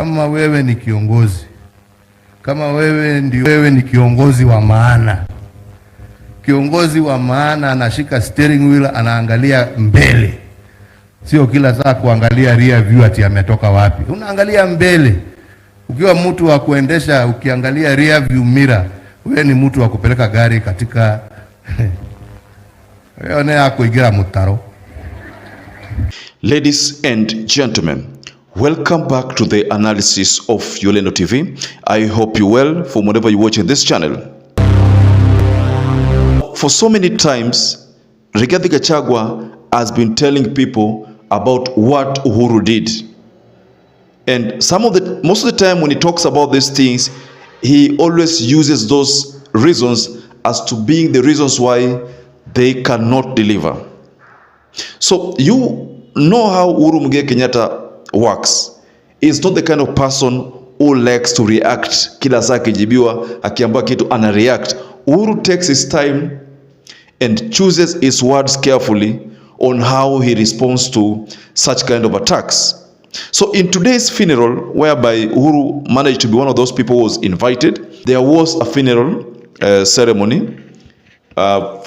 Kama wewe ni kiongozi, kama wewe ni kiongozi wa maana, kiongozi wa maana anashika steering wheel, anaangalia mbele, sio kila saa kuangalia rear view ati ametoka wapi. Unaangalia mbele. Ukiwa mtu wa kuendesha ukiangalia rear view mirror, wewe ni mtu wa kupeleka gari katika wewe ne yako igira mutaro. Ladies and gentlemen, welcome back to the analysis of YOLENO TV. I hope you well from wherever you're watching this channel. For so many times, GACHAGUA has been telling people about what Uhuru did. And most of the time when he talks about these things, he always uses those reasons as to being the reasons why they cannot deliver. So you know how Uhuru Kenyatta works. He's not the kind of person who likes to react. Kila saa kijibiwa akiambiwa kitu ana react. Uhuru takes his time and chooses his words carefully on how he responds to such kind of attacks. So in today's funeral, whereby Uhuru managed to be one of those people who was invited, there was a funeral ceremony of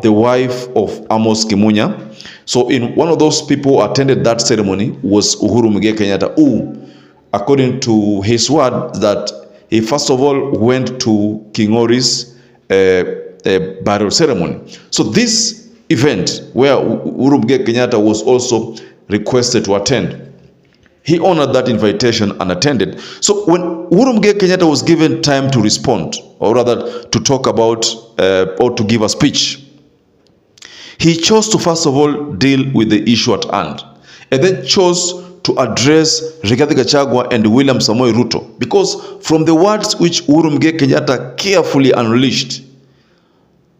the wife of Amos Kimunya. So in one of those people who attended that ceremony was Uhuru Kenyatta, who, according to his word, that he first of all went to King Ori's burial ceremony. So this event where Uhuru Kenyatta was also requested to attend, he honored that invitation and attended. So when Uhuru Kenyatta was given time to respond, or rather to talk about or to give a speech, he chose to first of all deal with the issue at hand, and then chose to address GACHAGUA and William Samoei RUTO, because from the words which Uhuru Kenyatta carefully unleashed,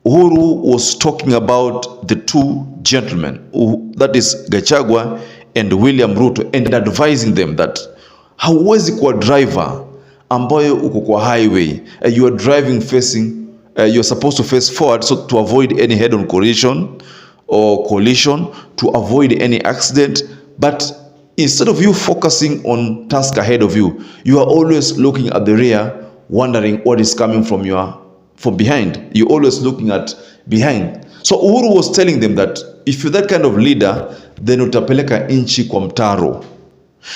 Uhuru was talking about the two gentlemen, that is GACHAGUA and William RUTO, and advising them that hauwezi kuwa driver ambayo uko kwa highway, you are driving facing, you're supposed to face forward, so to avoid any head-on collision or collision, to avoid any accident. But instead of you focusing on task ahead of you, you are always looking at the rear, wondering what is coming from behind. You're always looking at behind. So Uhuru was telling them that if you're that kind of leader, then utapeleka inchi kwa mtaro.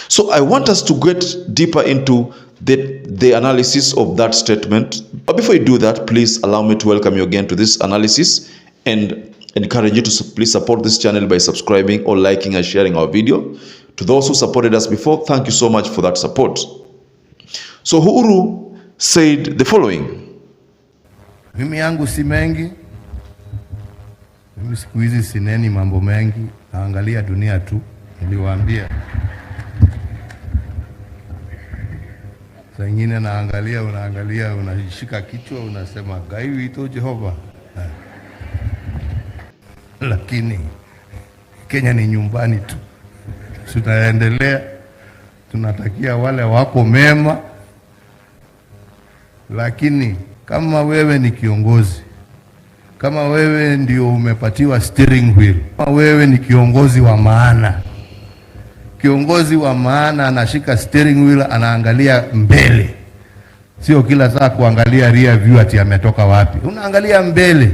So I want us to get deeper into the analysis of that statement. But before you do that, please allow me to welcome you again to this analysis and encourage you to please support this channel by subscribing or liking and sharing our video. To those who supported us before, thank you so much for that support. So Uhuru said the following. Mimi yangu si mengi. Mimi siku hizi sineni mambo mengi. Naangalia dunia tu. Niliwaambia. Saa ingine unaangalia, unashika kichwa, unasema gaiwi ito Jehova. Lakini Kenya ni nyumbani tu. Tutaendelea, tunatakia wale wako mema. Lakini kama wewe ni kiongozi, kama wewe ndio umepatiwa steering wheel, kama wewe ni kiongozi wa maana, kiongozi wa maana anashika steering wheel, anaangalia mbele, sio kila saa kuangalia rear view ati ametoka wapi. Unaangalia mbele.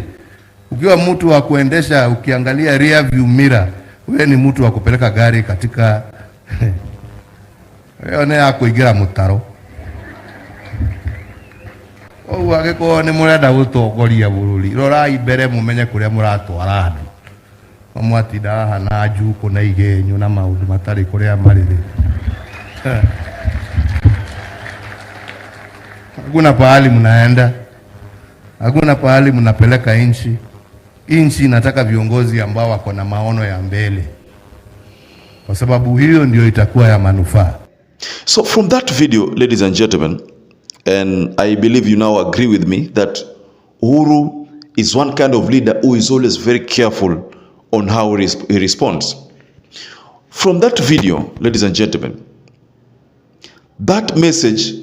Ukiwa mtu wa kuendesha ukiangalia rear view mirror, wewe ni mtu wa kupeleka gari katika wewe ne yako igira mutaro. Wage ko ne murenda gutongoria bururi, rorai mbere mumenye kuria muratwara andu. Mamwatida haha na njuko na igenyo na maundu matari kuria mari thi. Hakuna pahali mnaenda, hakuna pahali mnapeleka inchi. Inchi inataka viongozi ambao wako na maono ya mbele, kwa sababu hiyo ndio itakuwa ya manufaa. So from that video, ladies and gentlemen, and I believe you now agree with me that Uhuru is one kind of leader who is always very careful on how he responds. From that video, ladies and gentlemen, that message,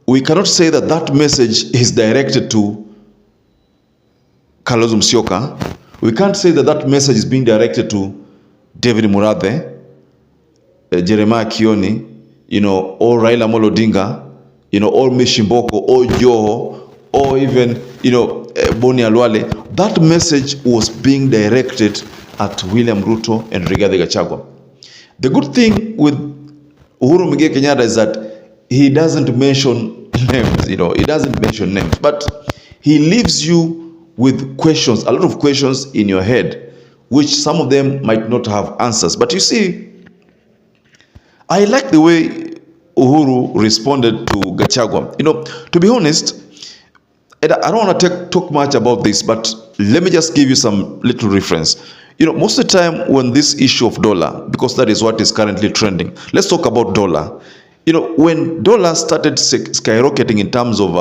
we cannot say that that message is directed to Kalonzo Musyoka. We can't say that that message is being directed to David Murathe. Jeremiah Kioni, or Raila Amolo Odinga, or Mishimboko, or Joho, or even, Boni Alwale, that message was being directed at William Ruto and Rigathi Gachagua. The good thing with Uhuru Muigai Kenyatta is that he doesn't mention names, he doesn't mention names, but he leaves you with questions, a lot of questions in your head, which some of them might not have answers. But you see, I like the way Uhuru responded to Gachagua. To be honest, I don't want to talk much about this, but let me just give you some little reference. Most of the time when this issue of dollar, because that is what is currently trending, let's talk about dollar. When dollar started skyrocketing in terms of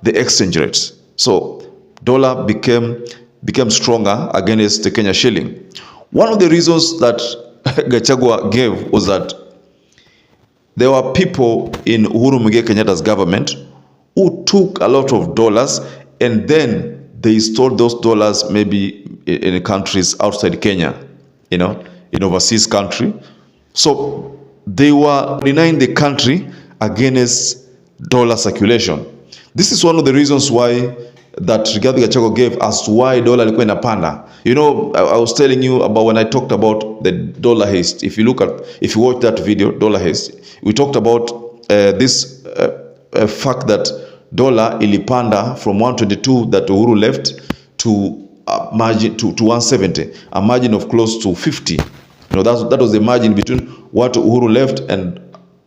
the exchange rates, so dollar became stronger against the Kenya shilling. One of the reasons that Gachagua gave was that there were people in Uhuru Muigai Kenyatta's government who took a lot of dollars and then they stored those dollars maybe in countries outside Kenya, in overseas country. So they were denying the country against dollar circulation. This is one of the reasons why that Rigathi Gachagua gave as to why dollar ilikuwa inapanda. I was telling you about when I talked about the dollar haste. If you watch that video, dollar haste, we talked about this fact that dollar ilipanda from 122 that Uhuru left to margin to 170, a margin of close to 50. That was the margin between what Uhuru left and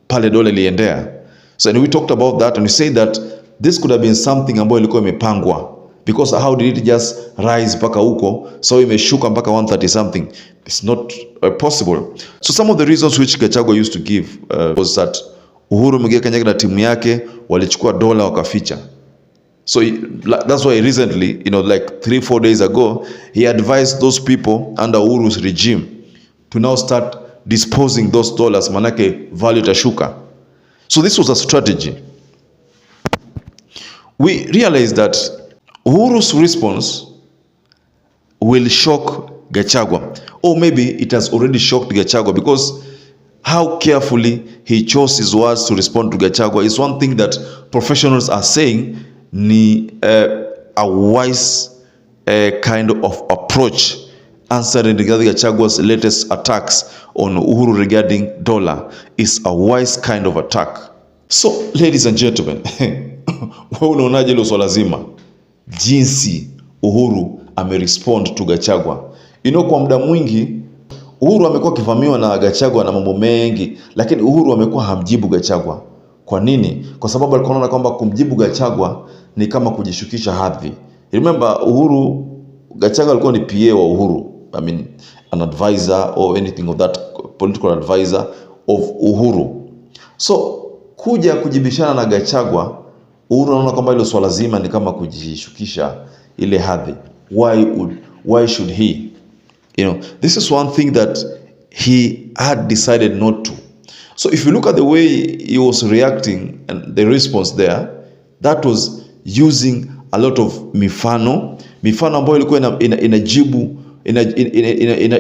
pale dollar iliendea. So and we talked about that and we said that this could have been something ambayo ilikuwa imepangwa, because how did it just rise mpaka huko so imeshuka mpaka 130 something? It's not possible. So some of the reasons which Gachagua used to give was that Uhuru Muigai Kenyatta na timu yake walichukua dola wakaficha. So that's why recently, like 3-4 days ago, he advised those people under Uhuru's regime to now start disposing those dollars, manake value tashuka. So this was a strategy. We realized that Uhuru's response will shock Gachagua, or maybe it has already shocked Gachagua, because how carefully he chose his words to respond to Gachagua is one thing that professionals are saying ni a wise kind of approach answering Rigathi Gachagua's latest attacks on Uhuru regarding dollar is a wise kind of attack. So ladies and gentlemen, wewe unaonaje hilo swala zima, jinsi Uhuru amerespond to Gachagua? Kwa muda mwingi Uhuru amekuwa kivamiwa na Gachagua na mambo mengi, lakini Uhuru amekuwa hamjibu Gachagua. Kwa nini? Kwa sababu alikuwa anaona kwamba kumjibu Gachagua ni kama kujishukisha hadhi. Remember, Gachagua alikuwa ni PA wa Uhuru. An advisor or anything of that, political advisor of Uhuru. So kuja kujibishana na Gachagua, Uhuru anaona kwamba hilo swala zima ni kama kujishukisha ile hadhi. Why should he? This is one thing that he had decided not to. So if you look at the way he was reacting and the response there, that was using a lot of mifano ambayo ilikuwa inajibu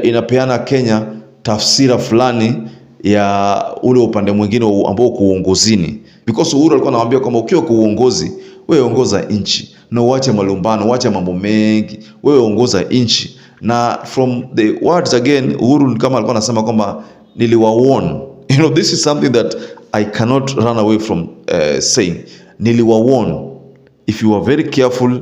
inapeana Kenya tafsira fulani ya ule upande mwingine ambao kuongozini, because Uhuru alikuwa anawaambia kwamba ukiwa kuongozi wewe ongoza nchi na uache malumbano, uache mambo mengi, wewe ongoza nchi. Na from the words again, Uhuru kama alikuwa anasema kwamba niliwawarn. This is something that I cannot run away from saying. Niliwawarn. If you are very careful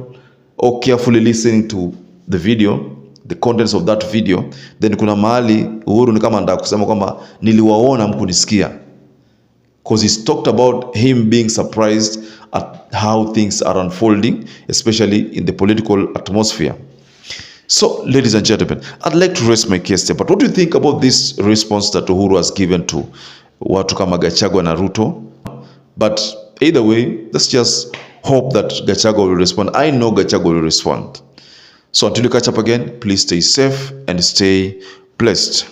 or carefully listening to the video, the contents of that video, then kuna mahali Uhuru ni kama anataka kusema kwamba niliwaona mkunisikia. Because he's talked about him being surprised at how things are unfolding, especially in the political atmosphere. So, ladies and gentlemen, I'd like to raise my case here. But what do you think about this response that Uhuru has given to watu kama Gachagua na Ruto? But either way, let's just hope that Gachagua will respond. I know Gachagua will respond. So until you catch up again, please stay safe and stay blessed.